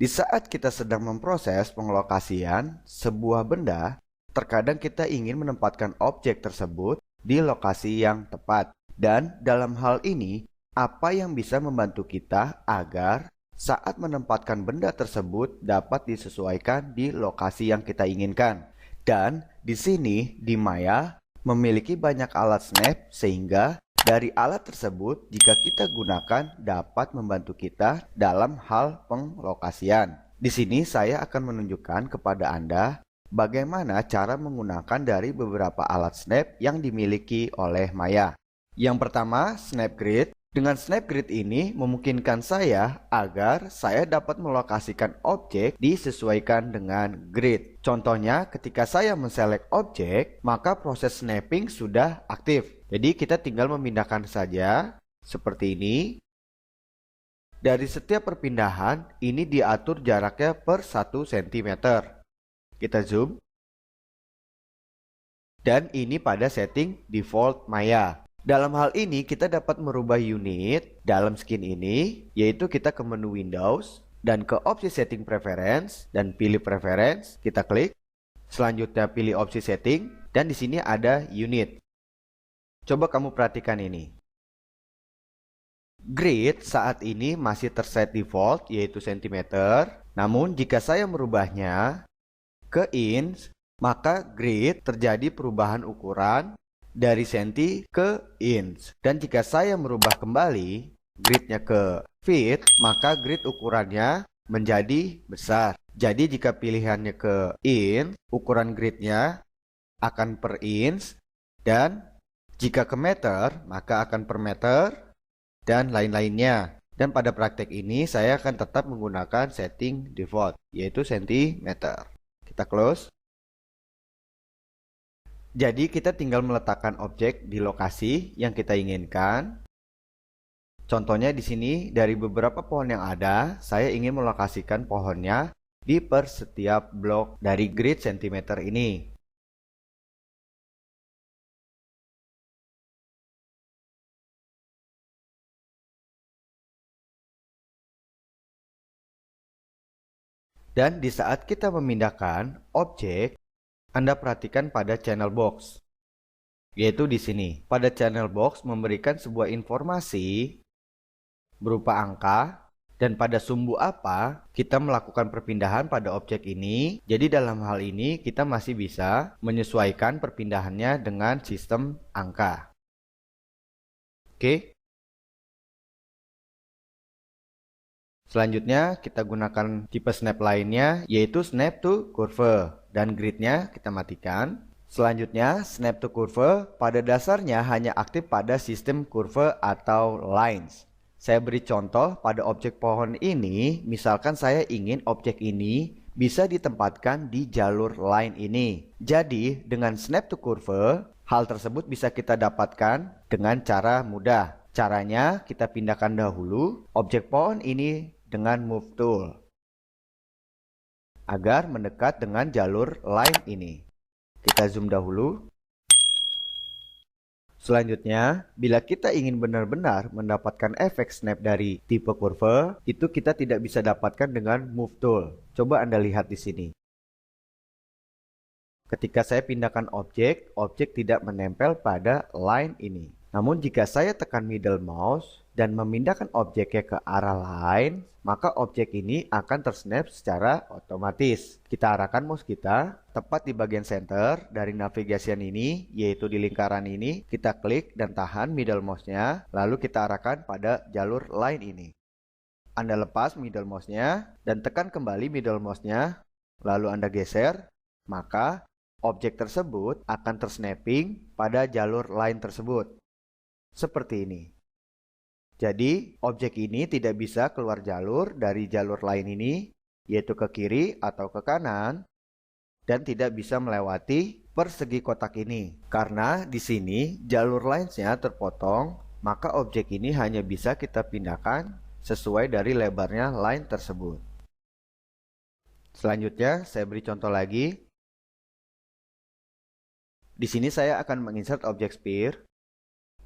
Di saat kita sedang memproses penglokasian sebuah benda, terkadang kita ingin menempatkan objek tersebut di lokasi yang tepat. Dan dalam hal ini, apa yang bisa membantu kita agar saat menempatkan benda tersebut dapat disesuaikan di lokasi yang kita inginkan. Dan di sini, di Maya memiliki banyak alat snap sehingga dari alat tersebut, jika kita gunakan, dapat membantu kita dalam hal penglokasian. Di sini saya akan menunjukkan kepada Anda bagaimana cara menggunakan dari beberapa alat snap yang dimiliki oleh Maya. Yang pertama, Snapgrid. Dengan Snapgrid ini memungkinkan saya agar saya dapat melokasikan objek disesuaikan dengan grid. Contohnya, ketika saya menselect objek, maka proses snapping sudah aktif. Jadi kita tinggal memindahkan saja seperti ini. Dari setiap perpindahan, ini diatur jaraknya per 1 cm. Kita zoom. Dan ini pada setting default Maya. Dalam hal ini kita dapat merubah unit dalam skin ini, yaitu kita ke menu Windows dan ke opsi setting preference dan pilih preference, kita klik. Selanjutnya pilih opsi setting dan di sini ada unit. Coba kamu perhatikan ini. Grid saat ini masih terset default yaitu cm, namun jika saya merubahnya ke inch, maka grid terjadi perubahan ukuran dari senti ke inch. Dan jika saya merubah kembali gridnya ke feet, maka grid ukurannya menjadi besar. Jadi jika pilihannya ke inch, ukuran gridnya akan per inch, dan jika ke meter, maka akan per meter, dan lain-lainnya. Dan pada praktek ini saya akan tetap menggunakan setting default, yaitu cm. Kita close. Jadi kita tinggal meletakkan objek di lokasi yang kita inginkan. Contohnya di sini dari beberapa pohon yang ada, saya ingin melokasikan pohonnya di per setiap blok dari grid cm ini. Dan di saat kita memindahkan objek, Anda perhatikan pada channel box, yaitu di sini. Pada channel box memberikan sebuah informasi berupa angka, dan pada sumbu apa kita melakukan perpindahan pada objek ini. Jadi dalam hal ini kita masih bisa menyesuaikan perpindahannya dengan sistem angka. Oke. Selanjutnya kita gunakan tipe snap lainnya, yaitu snap to curve, dan gridnya kita matikan. Selanjutnya, snap to curve pada dasarnya hanya aktif pada sistem kurve atau lines. Saya beri contoh pada objek pohon ini, misalkan saya ingin objek ini bisa ditempatkan di jalur line ini. Jadi, dengan snap to curve, hal tersebut bisa kita dapatkan dengan cara mudah. Caranya, kita pindahkan dahulu objek pohon ini dengan move tool agar mendekat dengan jalur line ini. Kita zoom dahulu. Selanjutnya, bila kita ingin benar-benar mendapatkan efek snap dari tipe kurve, itu kita tidak bisa dapatkan dengan move tool. Coba Anda lihat di sini. Ketika saya pindahkan objek, objek tidak menempel pada line ini. Namun jika saya tekan middle mouse dan memindahkan objeknya ke arah line, maka objek ini akan tersnap secara otomatis. Kita arahkan mouse kita tepat di bagian center dari navigasian ini, yaitu di lingkaran ini. Kita klik dan tahan middle mouse-nya, lalu kita arahkan pada jalur line ini. Anda lepas middle mouse-nya dan tekan kembali middle mouse-nya, lalu Anda geser, maka objek tersebut akan tersnapping pada jalur line tersebut. Seperti ini. Jadi, objek ini tidak bisa keluar jalur dari jalur line ini, yaitu ke kiri atau ke kanan, dan tidak bisa melewati persegi kotak ini. Karena di sini jalur lines-nya terpotong, maka objek ini hanya bisa kita pindahkan sesuai dari lebarnya line tersebut. Selanjutnya, saya beri contoh lagi. Di sini saya akan menginsert objek sphere.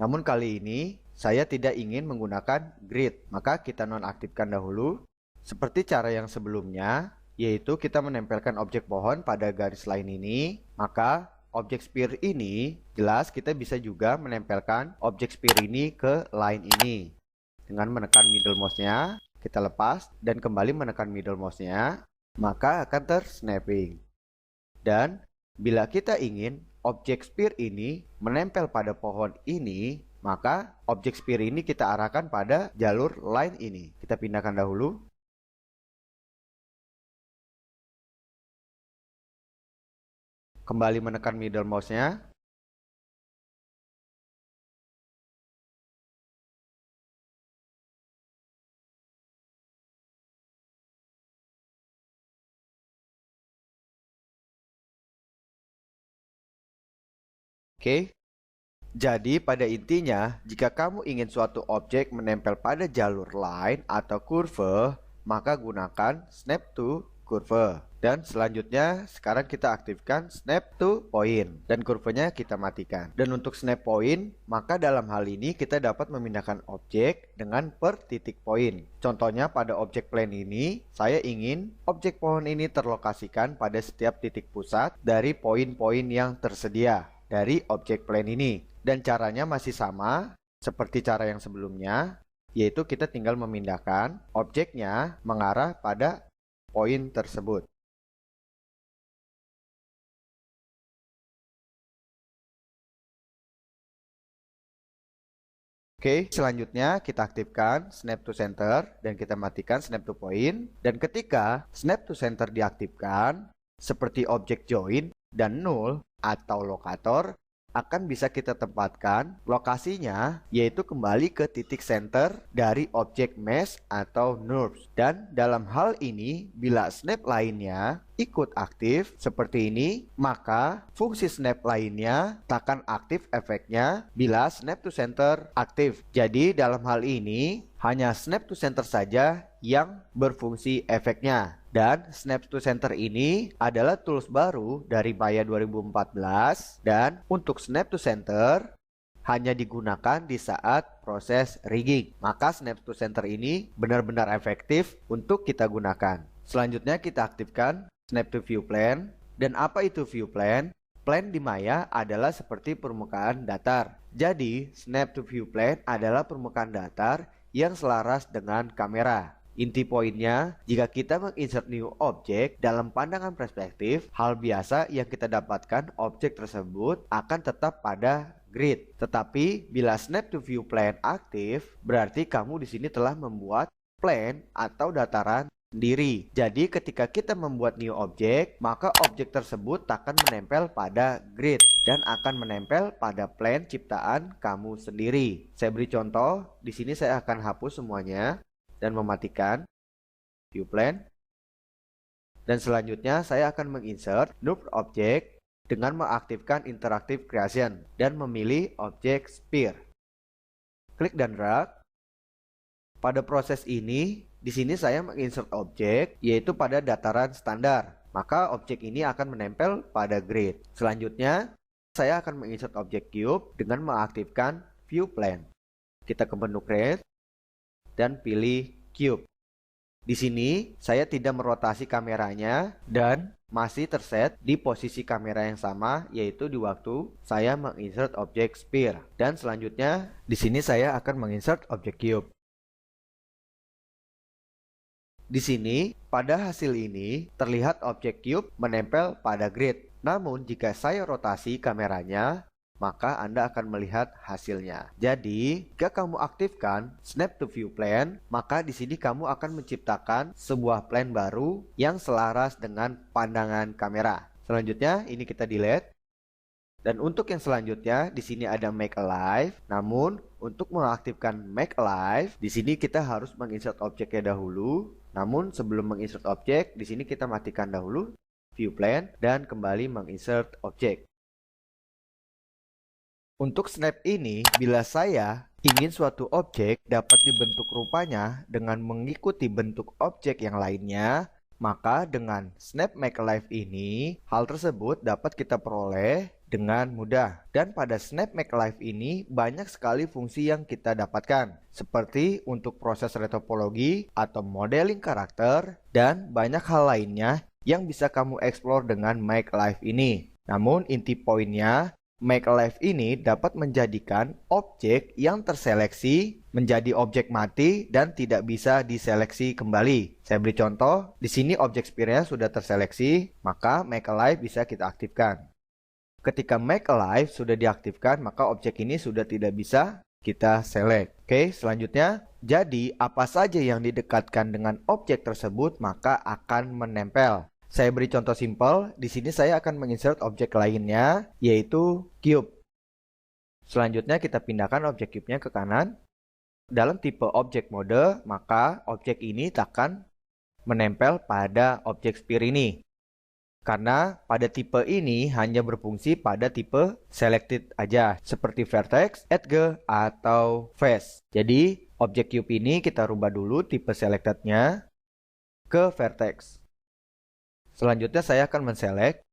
Namun kali ini saya tidak ingin menggunakan grid, maka kita nonaktifkan dahulu Seperti cara yang sebelumnya, yaitu kita menempelkan objek pohon pada garis line ini, maka objek sphere ini jelas kita bisa juga menempelkan objek sphere ini ke line ini. Dengan menekan middle mouse-nya, kita lepas dan kembali menekan middle mouse-nya, maka akan tersnapping. Dan bila kita ingin objek sphere ini menempel pada pohon ini, maka objek sphere ini kita arahkan pada jalur line ini. Kita pindahkan dahulu. Kembali menekan middle mouse-nya. Oke. Jadi pada intinya, jika kamu ingin suatu objek menempel pada jalur line atau kurve, maka gunakan snap to curve. Dan selanjutnya, sekarang kita aktifkan snap to point dan kurvanya kita matikan. Dan untuk snap point, maka dalam hal ini kita dapat memindahkan objek dengan per titik point. Contohnya pada objek plane ini, saya ingin objek pohon ini terlokasikan pada setiap titik pusat dari poin-poin yang tersedia dari objek plane ini. Dan caranya masih sama seperti cara yang sebelumnya, yaitu kita tinggal memindahkan objeknya mengarah pada poin tersebut. Oke, selanjutnya kita aktifkan snap to center dan kita matikan snap to point. Dan ketika snap to center diaktifkan, seperti objek join dan null atau lokator, akan bisa kita tempatkan lokasinya yaitu kembali ke titik center dari objek mesh atau NURBS. Dan dalam hal ini bila snap lainnya ikut aktif seperti ini, maka fungsi snap lainnya takkan aktif efeknya bila snap to center aktif. Jadi dalam hal ini hanya snap to center saja yang berfungsi efeknya. Dan snap to center ini adalah tools baru dari Maya 2014 dan untuk snap to center hanya digunakan di saat proses rigging. Maka snap to center ini benar-benar efektif untuk kita gunakan. Selanjutnya kita aktifkan snap to view plane. Dan apa itu view plane? Plane di Maya adalah seperti permukaan datar. Jadi snap to view plane adalah permukaan datar yang selaras dengan kamera. Inti poinnya, jika kita menginsert new object dalam pandangan perspektif, hal biasa yang kita dapatkan objek tersebut akan tetap pada grid. Tetapi bila snap to view plane aktif, berarti kamu di sini telah membuat plane atau dataran sendiri. Jadi ketika kita membuat new object, maka objek tersebut akan menempel pada grid dan akan menempel pada plane ciptaan kamu sendiri. Saya beri contoh, di sini saya akan hapus semuanya dan mematikan view plane. Dan selanjutnya saya akan menginsert NURBS object dengan mengaktifkan interactive creation dan memilih objek sphere. Klik dan drag. Pada proses ini, di sini saya menginsert objek yaitu pada dataran standar. Maka objek ini akan menempel pada grid. Selanjutnya, saya akan menginsert objek cube dengan mengaktifkan view plane. Kita ke menu create dan pilih cube. Di sini saya tidak merotasi kameranya dan masih terset di posisi kamera yang sama, yaitu di waktu saya menginsert objek sphere. Dan selanjutnya di sini saya akan menginsert objek cube. Di sini pada hasil ini terlihat objek cube menempel pada grid. Namun jika saya rotasi kameranya, maka Anda akan melihat hasilnya. Jadi, jika kamu aktifkan snap to view plane, maka di sini kamu akan menciptakan sebuah plane baru yang selaras dengan pandangan kamera. Selanjutnya, ini kita delete. Dan untuk yang selanjutnya, di sini ada make alive. Namun, untuk mengaktifkan make alive, di sini kita harus menginsert objeknya dahulu. Namun, sebelum menginsert objek, di sini kita matikan dahulu view plane dan kembali menginsert objek. Untuk snap ini, bila saya ingin suatu objek dapat dibentuk rupanya dengan mengikuti bentuk objek yang lainnya, maka dengan snap make alive ini, hal tersebut dapat kita peroleh dengan mudah. Dan pada Snap Make Live ini banyak sekali fungsi yang kita dapatkan, seperti untuk proses retopologi atau modeling karakter, dan banyak hal lainnya yang bisa kamu explore dengan Make Live ini. Namun inti poinnya, Make Live ini dapat menjadikan objek yang terseleksi menjadi objek mati dan tidak bisa diseleksi kembali. Saya beri contoh, di sini objek sphere-nya sudah terseleksi, maka Make Alive bisa kita aktifkan. Ketika Make Alive sudah diaktifkan, maka objek ini sudah tidak bisa kita select. Oke, selanjutnya, jadi apa saja yang didekatkan dengan objek tersebut maka akan menempel. Saya beri contoh simpel, di sini saya akan menginsert objek lainnya, yaitu cube. Selanjutnya kita pindahkan objek cube-nya ke kanan. Dalam tipe objek mode, maka objek ini akan menempel pada objek sphere ini. Karena pada tipe ini hanya berfungsi pada tipe selected aja, seperti vertex, edge, atau face. Jadi, objek cube ini kita rubah dulu tipe selected-nya ke vertex. Selanjutnya saya akan menselect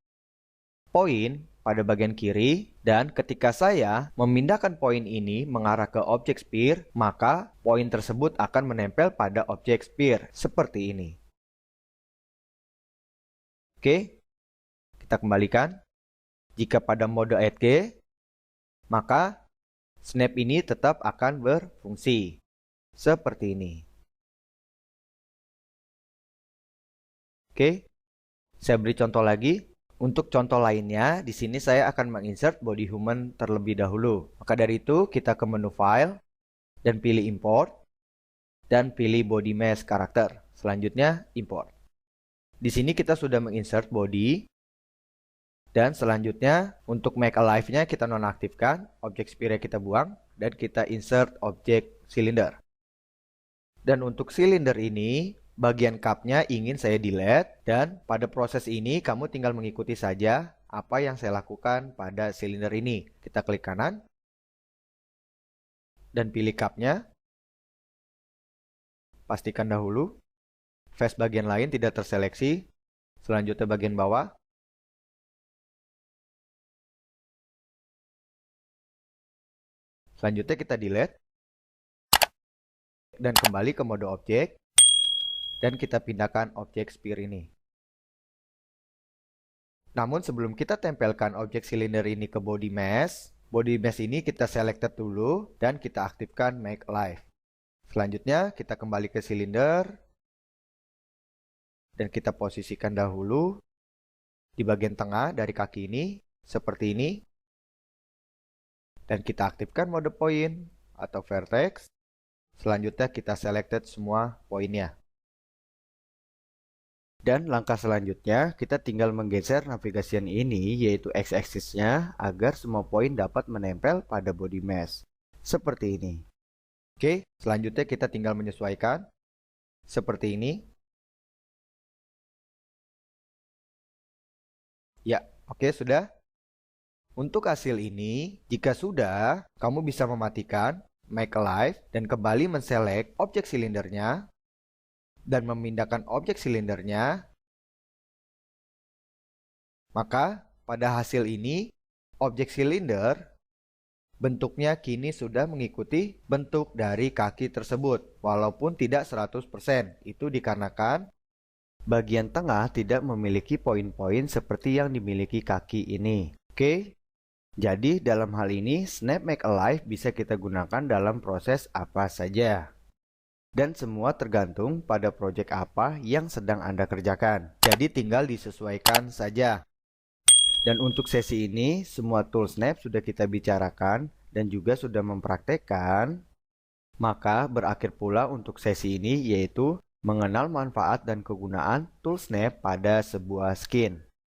poin pada bagian kiri, dan ketika saya memindahkan poin ini mengarah ke objek sphere, maka poin tersebut akan menempel pada objek sphere seperti ini. Oke, kita kembalikan. Jika pada mode edge, maka snap ini tetap akan berfungsi seperti ini. Oke. Saya beri contoh lagi. Untuk contoh lainnya, di sini saya akan menginsert body human terlebih dahulu. Maka dari itu, kita ke menu File, dan pilih Import, dan pilih Body Mesh Karakter. Selanjutnya, Import. Di sini kita sudah menginsert body, dan selanjutnya, untuk Make Alive-nya kita nonaktifkan, objek sphere kita buang, dan kita insert objek cylinder. Dan untuk cylinder ini, bagian cup-nya ingin saya delete, dan pada proses ini kamu tinggal mengikuti saja apa yang saya lakukan pada silinder ini. Kita klik kanan dan pilih cup-nya. Pastikan dahulu face bagian lain tidak terseleksi. Selanjutnya bagian bawah. Selanjutnya kita delete dan kembali ke mode objek. Dan kita pindahkan objek sphere ini. Namun sebelum kita tempelkan objek silinder ini ke body mesh ini kita selected dulu dan kita aktifkan Make Alive. Selanjutnya kita kembali ke silinder dan kita posisikan dahulu di bagian tengah dari kaki ini seperti ini. Dan kita aktifkan mode point atau vertex. Selanjutnya kita selected semua poinnya. Dan langkah selanjutnya, kita tinggal menggeser navigasian ini, yaitu x-axis-nya, agar semua poin dapat menempel pada body mesh. Seperti ini. Oke, selanjutnya kita tinggal menyesuaikan. Seperti ini. Ya, oke, sudah. Untuk hasil ini, jika sudah, kamu bisa mematikan Make Alive dan kembali menselect objek silindernya dan memindahkan objek silindernya, maka pada hasil ini objek silinder bentuknya kini sudah mengikuti bentuk dari kaki tersebut walaupun tidak 100%. Itu dikarenakan bagian tengah tidak memiliki poin-poin seperti yang dimiliki kaki ini. Oke, jadi dalam hal ini Snap Make Alive bisa kita gunakan dalam proses apa saja. Dan semua tergantung pada proyek apa yang sedang Anda kerjakan. Jadi tinggal disesuaikan saja. Dan untuk sesi ini, semua tool Snap sudah kita bicarakan dan juga sudah mempraktekkan. Maka berakhir pula untuk sesi ini, yaitu mengenal manfaat dan kegunaan tool Snap pada sebuah skin.